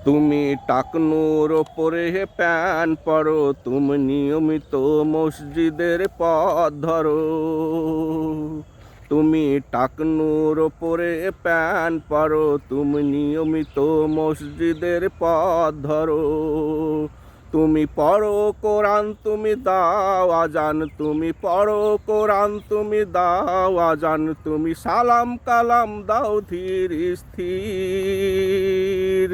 তুমি টাকনুর ওপরে প্যান পরো, তুমি নিয়মিত মসজিদের পথ ধরো। তুমি টাকনুর ওপরে প্যান পরো, তুমি নিয়মিত মসজিদের পথ ধরো। তুমি পড়ো কোরআন, তুমি দাও আজান, তুমি পড়ো কোরআন, তুমি দাও আজান, তুমি সালাম কালাম দাও ধীর স্থির।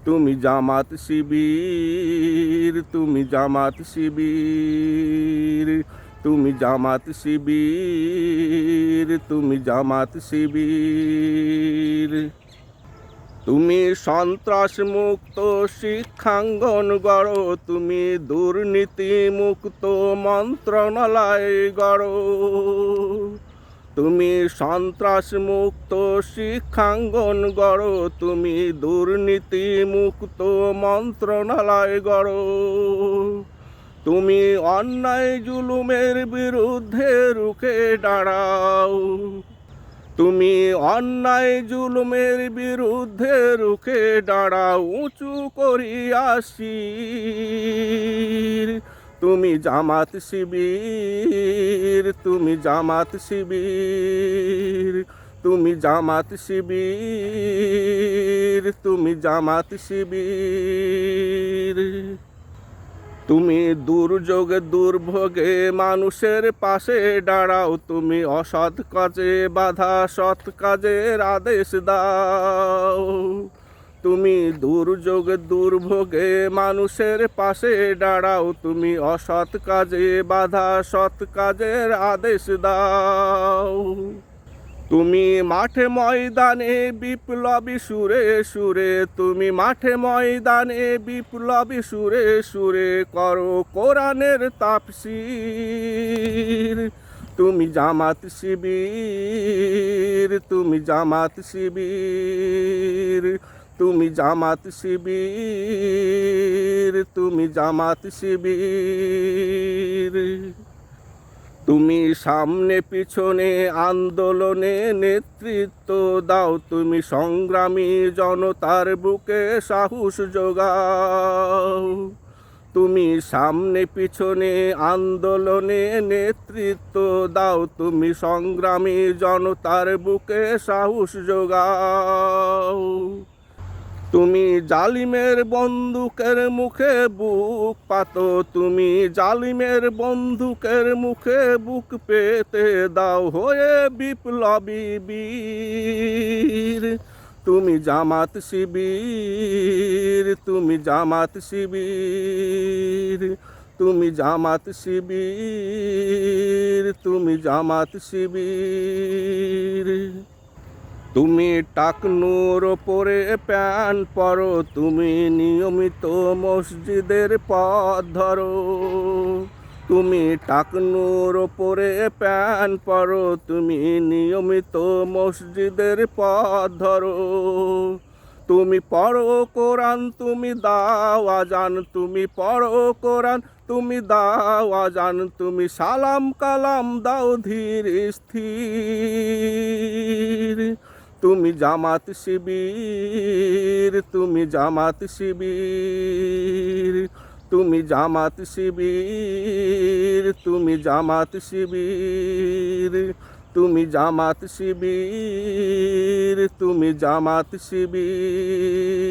তুমি জামাত শিবির, তুমি জামাত শিবির, তুমি জামাত শিবির, তুমি জামাত শিবির। তুমি সন্ত্রাস মুক্ত শিক্ষাঙ্গন গড়ো, তুমি দুর্নীতি মুক্ত মন্ত্রণালয় গড়ো। তুমি সন্ত্রাস মুক্ত শিক্ষাঙ্গন গড়ো, তুমি দুর্নীতি মুক্ত মন্ত্রণালয় গড়ো। তুমি অন্যায় জুলুমের বিরুদ্ধে রুখে দাঁড়াও, তুমি অন্যায় জুলুমের বিরুদ্ধে রুখে দাঁড়াও উঁচু করিয়া শির। তুমি জামাত শিবির, তুমি জামাত শিবির, তুমি জামাত শিবির, তুমি জামাত শিবির। তুমি দুর্যোগে দুর্ভোগে মানুষের পাশে দাঁড়াও, তুমি অসৎ কাজে বাধা সৎ কাজের আদেশ দাও। তুমি দুর্যোগে দুর্ভোগে মানুষের পাশে দাঁড়াও, তুমি অসৎ কাজে বাধা সৎ কাজের আদেশ দাও। তুমি মাঠে ময়দানে বিপ্লবী সুরে সুরে, তুমি মাঠে ময়দানে বিপ্লবী সুরে সুরে করো কোরআনের তাফসীর। তুমি জামাত শিবির, তুমি জামাত শিবির, তুমি জামাত শিবির, তুমি জামাত শিবির। তুমি সামনে পিছনে আন্দোলনে নেতৃত্ব দাও, তুমি সংগ্রামী জনতার বুকে সাহস যোগাও। তুমি সামনে পিছনে আন্দোলনে নেতৃত্ব দাও, তুমি সংগ্রামী জনতার বুকে সাহস যোগাও। তুমি জালিমের বন্দুকের মুখে বুক পাতো, তুমি জালিমের বন্দুকের মুখে বুক পেতে দাও হয়ে বিপ্লবী বীর। তুমি জামাত শিবির, তুমি জামাত শিবির, তুমি জামাত শিবির, তুমি জামাত শিবির। তুমি টাকনুর ওপরে প্যান পরো, তুমি নিয়মিত মসজিদের পথ ধরো। তুমি টাকনুর ওপরে প্যান পরো, তুমি নিয়মিত মসজিদের পথ ধরো। তুমি পড়ো কোরআন, তুমি দাও আজান, তুমি পড়ো কোরআন, তুমি দাও আজান, তুমি সালাম কালাম দাও ধীর স্থির। তুমি জামাত শিবির, তুমি জামাত শিবির, তুমি জামাত শিবির, তুমি জামাত শিবির, তুমি জামাত শিবির, তুমি জামাত শিবির।